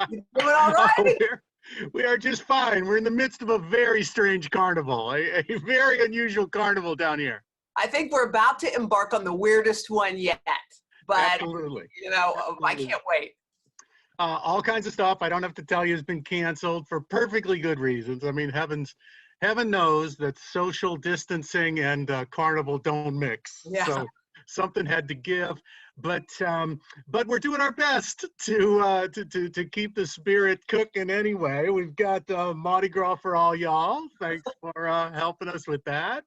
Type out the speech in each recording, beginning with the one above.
You doing all right? We are just fine. We're in the midst of a very strange carnival, a very unusual carnival down here. I think we're about to embark on the weirdest one yet, but Absolutely. I can't wait. All kinds of stuff I don't have to tell you has been canceled for perfectly good reasons. I mean, heaven knows that social distancing and carnival don't mix. Yeah. So something had to give, but we're doing our best to keep the spirit cooking anyway. We've got Mardi Gras for all y'all. Thanks for helping us with that.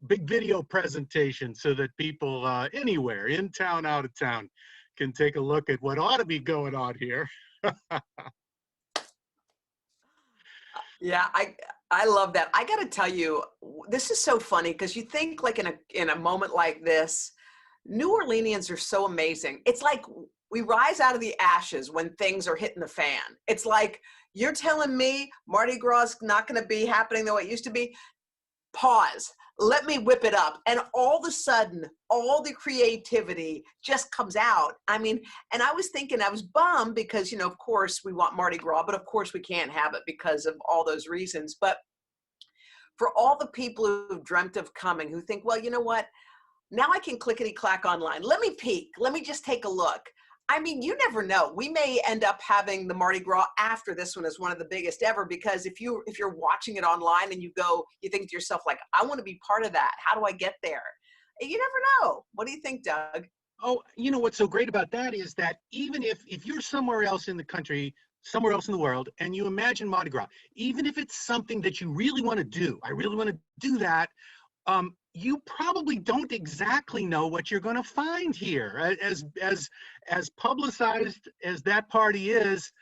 Big video presentation so that people anywhere, in town, out of town, can take a look at what ought to be going on here. Yeah, I love that. I got to tell you, this is so funny because you think like in a moment like this, New Orleanians are so amazing. It's like we rise out of the ashes when things are hitting the fan. It's like you're telling me Mardi Gras is not going to be happening the way it used to be. Pause. Let me whip it up. And all of a sudden, all the creativity just comes out. I mean, and I was thinking, I was bummed because, of course we want Mardi Gras, but of course we can't have it because of all those reasons. But for all the people who've dreamt of coming, who think, well, you know what? Now I can clickety-clack online. Let me peek. Let me just take a look. I mean, you never know. We may end up having the Mardi Gras after this one is one of the biggest ever, because if you're watching it online and you think to yourself, like, I want to be part of that. How do I get there? You never know. What do you think, Doug? Oh, what's so great about that is that even if you're somewhere else in the country, somewhere else in the world, and you imagine Mardi Gras, even if it's something that you really want to do, I really want to do that, you probably don't exactly know what you're going to find here. As publicized as that party is,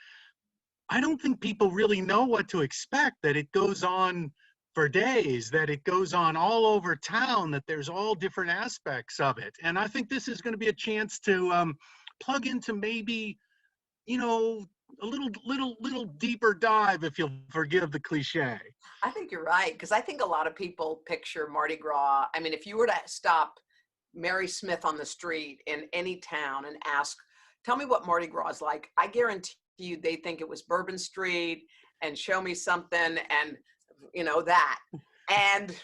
I don't think people really know what to expect, that it goes on for days, that it goes on all over town, that there's all different aspects of it. And I think this is going to be a chance to plug into maybe, a little deeper dive, if you'll forgive the cliche. I think you're right, because I think a lot of people picture Mardi Gras. I mean, if you were to stop Mary Smith on the street in any town and ask, tell me what Mardi Gras is like, I guarantee you they think it was Bourbon Street and show me something and, that. And,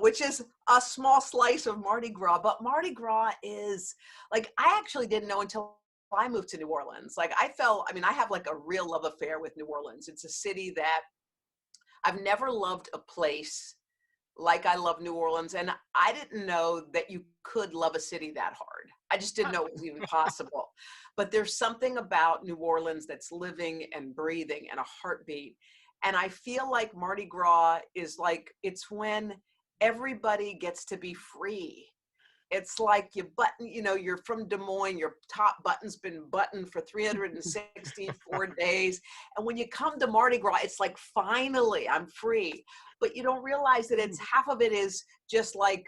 which is a small slice of Mardi Gras. But Mardi Gras is, like, I actually didn't know until I moved to New Orleans. Like, I have like a real love affair with New Orleans. It's a city that I've never loved a place like I love New Orleans. And I didn't know that you could love a city that hard. I just didn't know it was even possible. But there's something about New Orleans that's living and breathing and a heartbeat. And I feel like Mardi Gras is like, it's when everybody gets to be free. It's like you button, you're from Des Moines, your top button's been buttoned for 364 days. And when you come to Mardi Gras, it's like, finally, I'm free. But you don't realize that it's half of it is just like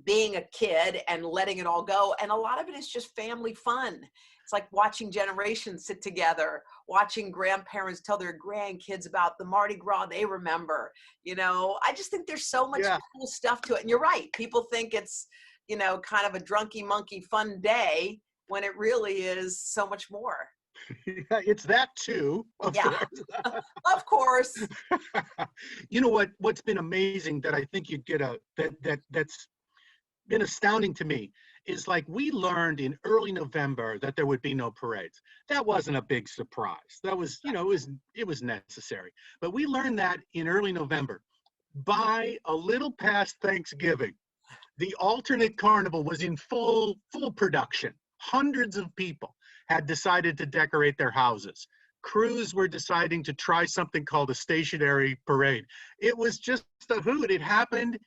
being a kid and letting it all go. And a lot of it is just family fun. It's like watching generations sit together, watching grandparents tell their grandkids about the Mardi Gras they remember. I just think there's so much cool stuff to it. And you're right. People think it's, kind of a drunky monkey fun day when it really is so much more. Yeah, it's that too, of course. Of course. What's been amazing that I think that's been astounding to me is, like, we learned in early November that there would be no parades. That wasn't a big surprise. That was, it was necessary. But we learned that in early November. By a little past Thanksgiving, the alternate carnival was in full production. Hundreds of people had decided to decorate their houses. Crews were deciding to try something called a stationary parade. It was just a hoot. It happened.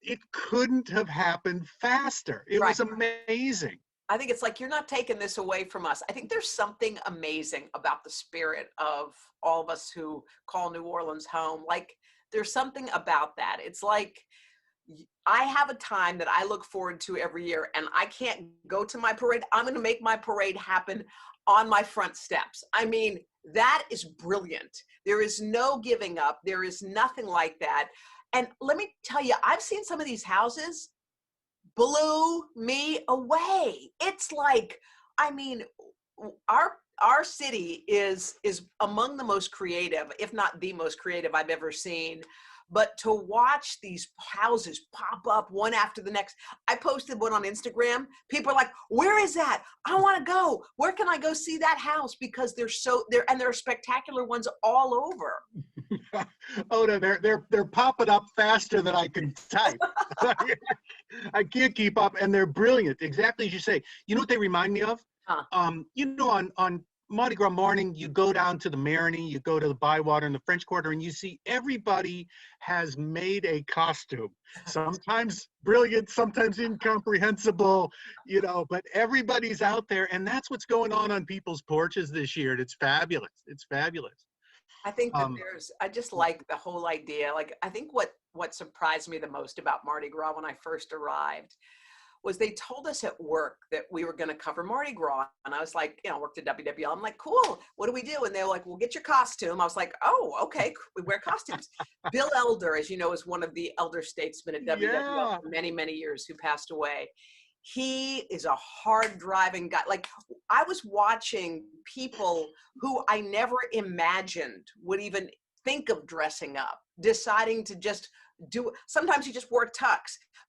It couldn't have happened faster. It was amazing. I think it's like, you're not taking this away from us. I think there's something amazing about the spirit of all of us who call New Orleans home. Like, there's something about that. It's like, I have a time that I look forward to every year, and I can't go to my parade. I'm going to make my parade happen on my front steps. I mean, that is brilliant. There is no giving up. There is nothing like that. And let me tell you, I've seen some of these houses blew me away. It's like, I mean, our city is among the most creative, if not the most creative I've ever seen. But to watch these houses pop up one after the next, I posted one on Instagram. People are like, "Where is that? I want to go. Where can I go see that house?" Because there are spectacular ones all over. Oda, they're popping up faster than I can type. I can't keep up, and they're brilliant. Exactly as you say. You know what they remind me of? Huh. You know, on Mardi Gras morning, you go down to the Marigny, you go to the Bywater and the French Quarter, and you see everybody has made a costume. Sometimes brilliant, sometimes incomprehensible, you know, but everybody's out there, and that's what's going on people's porches this year, and it's fabulous. It's fabulous. I think that Um, I just like the whole idea. Like, I think what surprised me the most about Mardi Gras when I first arrived was they told us at work that we were going to cover Mardi Gras. And I was like, you know, I worked at WWL. I'm like, cool, what do we do? And they're like, well, get your costume. I was like, oh, okay, we wear costumes. Bill Elder, as you know, is one of the elder statesmen at WWL yeah. for many, many years, who passed away. He is a hard driving guy. Like, I was watching people who I never imagined would even think of dressing up, deciding to just do. Sometimes he just wore tux,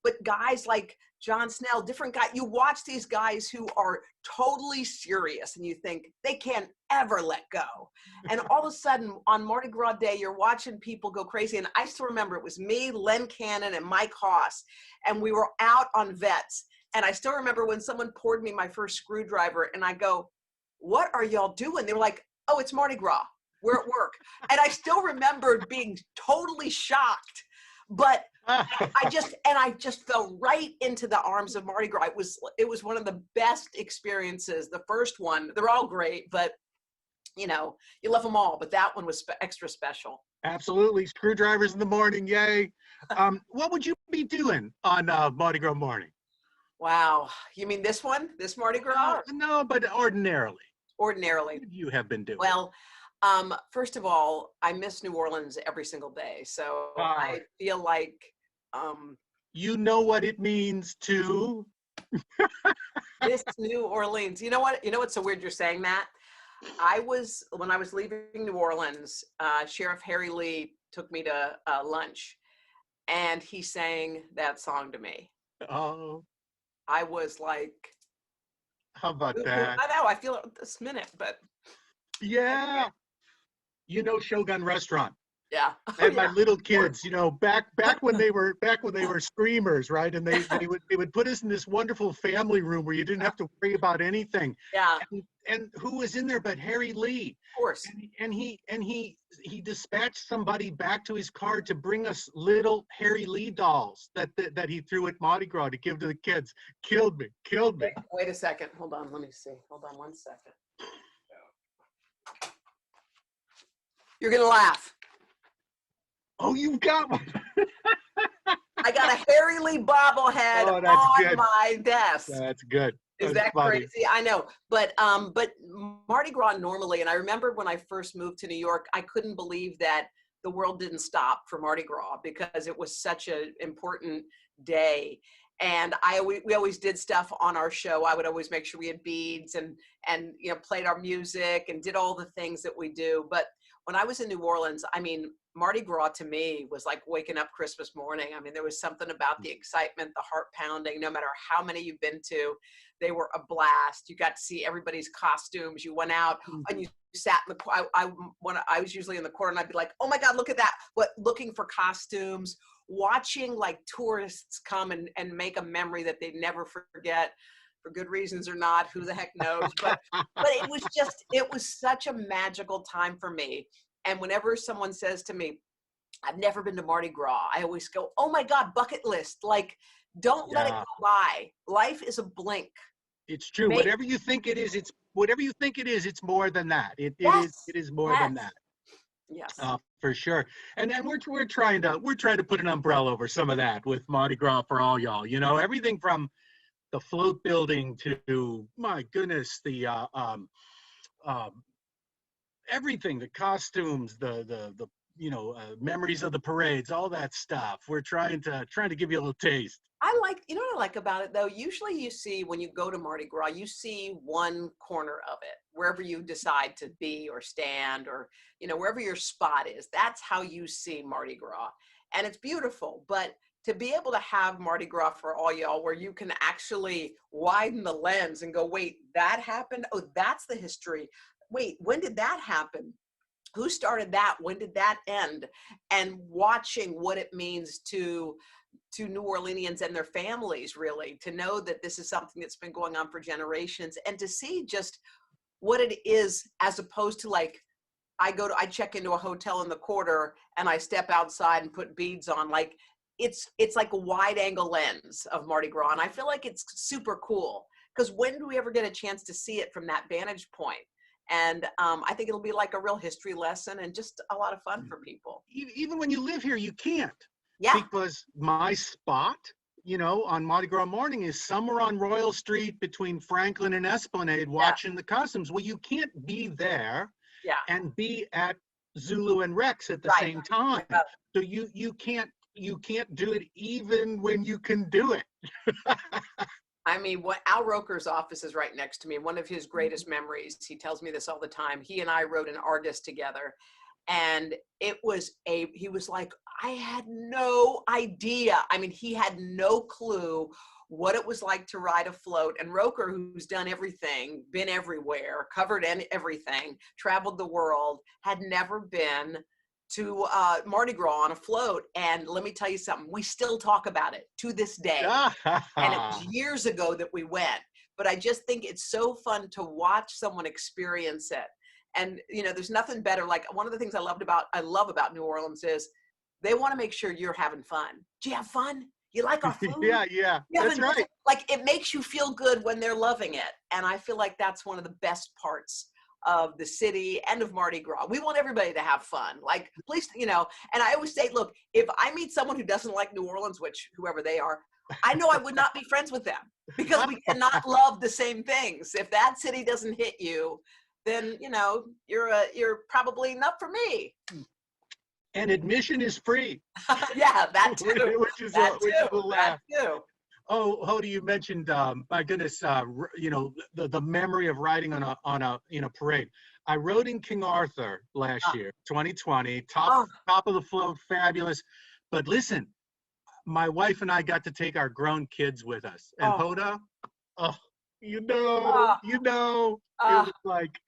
but guys like John Snell, different guy. You watch these guys who are totally serious, and you think they can't ever let go. And all of a sudden, on Mardi Gras Day, you're watching people go crazy. And I still remember it was me, Len Cannon, and Mike Haas, and we were out on Vets. And I still remember when someone poured me my first screwdriver, and I go, "What are y'all doing?" They were like, "Oh, it's Mardi Gras. We're at work." And I still remember being totally shocked. But I just fell right into the arms of Mardi Gras. It was one of the best experiences. The first one, they're all great, but you know, you love them all. But that one was extra special. Absolutely. Screwdrivers in the morning. Yay. What would you be doing on Mardi Gras morning? Wow. You mean this one? This Mardi Gras? No, but ordinarily. Ordinarily. What would you have been doing? Well, first of all, I miss New Orleans every single day. So I feel like you know what it means to this New Orleans. You know what? You know what's so weird you're saying that? When I was leaving New Orleans, Sheriff Harry Lee took me to lunch, and he sang that song to me. Oh, I was like, how about that? I know, I feel it this minute, but Yeah. You know, Shogun Restaurant. yeah. And my little kids, you know, back when they were screamers, right? And they would put us in this wonderful family room where you didn't have to worry about anything. Yeah. And who was in there but Harry Lee? Of course. And he dispatched somebody back to his car to bring us little Harry Lee dolls that he threw at Mardi Gras to give to the kids. Killed me. Wait a second. Hold on. Let me see. Hold on one second. You're gonna laugh. Oh, you've got one. I got a Harry Lee bobblehead on my desk. That's good. Is that funny. Crazy? I know, but Mardi Gras normally, and I remember when I first moved to New York, I couldn't believe that the world didn't stop for Mardi Gras because it was such an important day. And we always did stuff on our show. I would always make sure we had beads and you know, played our music and did all the things that we do. But when I was in New Orleans, I mean, Mardi Gras to me was like waking up Christmas morning. I mean, there was something about the excitement, the heart pounding. No matter how many you've been to, they were a blast. You got to see everybody's costumes. You went out and you sat in the. I was usually in the corner, and I'd be like, "Oh my God, look at that!" But looking for costumes, watching like tourists come and make a memory that they'd never forget. For good reasons or not, who the heck knows? But it was such a magical time for me. And whenever someone says to me, "I've never been to Mardi Gras," I always go, "Oh my God, bucket list!" Like, don't let it go by. Life is a blink. It's true. Whatever you think it is, it's more than that. It is more than that. Yes. For sure. And then we're trying to put an umbrella over some of that with Mardi Gras for all y'all. You know, everything from the float building to, my goodness, the everything, the costumes, the memories of the parades, all that stuff. We're trying to give you a little taste. You know what I like about it though? Usually you see when you go to Mardi Gras, you see one corner of it, wherever you decide to be or stand or, wherever your spot is. That's how you see Mardi Gras. And it's beautiful. But to be able to have Mardi Gras for all y'all, where you can actually widen the lens and go, wait, that happened? Oh, that's the history. Wait, when did that happen? Who started that? When did that end? And watching what it means to New Orleanians and their families, really, to know that this is something that's been going on for generations, and to see just what it is, as opposed to like, I check into a hotel in the quarter and I step outside and put beads on. Like it's like a wide angle lens of Mardi Gras. And I feel like it's super cool, because when do we ever get a chance to see it from that vantage point? And I think it'll be like a real history lesson and just a lot of fun for people. Even when you live here, you can't. Yeah. Because my spot, on Mardi Gras morning is somewhere on Royal Street between Franklin and Esplanade watching the customs. Well, you can't be there and be at Zulu and Rex at the same time. Right. So you can't do it even when you can do it. I mean, Al Roker's office is right next to me. One of his greatest memories, he tells me this all the time. He and I wrote an Argus together. And he was like, I had no idea. I mean, he had no clue what it was like to ride a float. And Roker, who's done everything, been everywhere, covered everything, traveled the world, had never been to Mardi Gras on a float. And let me tell you something, we still talk about it to this day. And it was years ago that we went. But I just think it's so fun to watch someone experience it. And, there's nothing better. Like, one of the things I love about New Orleans is they want to make sure you're having fun. Do you have fun? You like our food? Yeah. That's right. Like, it makes you feel good when they're loving it. And I feel like that's one of the best parts of the city and of Mardi Gras. We want everybody to have fun. Like, please, and I always say, look, if I meet someone who doesn't like New Orleans, which whoever they are, I know I would not be friends with them, because we cannot love the same things. If that city doesn't hit you, then you're probably not for me. And admission is free. Yeah, that too. Which is that a laugh. too. Oh, Hoda, you mentioned, my goodness, the memory of riding on a parade. I rode in King Arthur last year, 2020, top of the float, fabulous. But listen, my wife and I got to take our grown kids with us, and Hoda, it was like,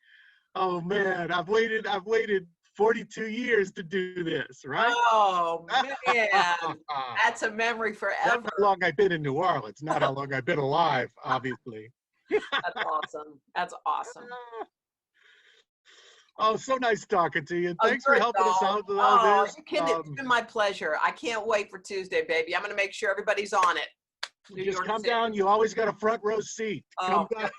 oh man, I've waited 42 years to do this, right? Oh man, that's a memory forever. That's how long I've been in New Orleans, not how long I've been alive, obviously. That's awesome. That's awesome. Oh, so nice talking to you. Thanks for helping us out with all this. You kidding? It's been my pleasure. I can't wait for Tuesday, baby. I'm going to make sure everybody's on it. Just come down. You always got a front row seat. Come down.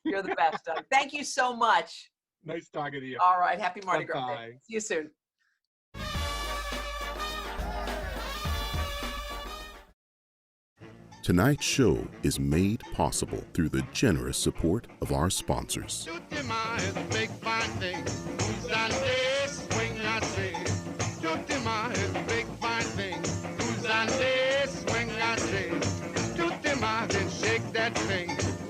You're the best, Doug. Thank you so much. Nice talking to you. All right. Happy Mardi Gras. Bye. See you soon. Tonight's show is made possible through the generous support of our sponsors. Shake that thing.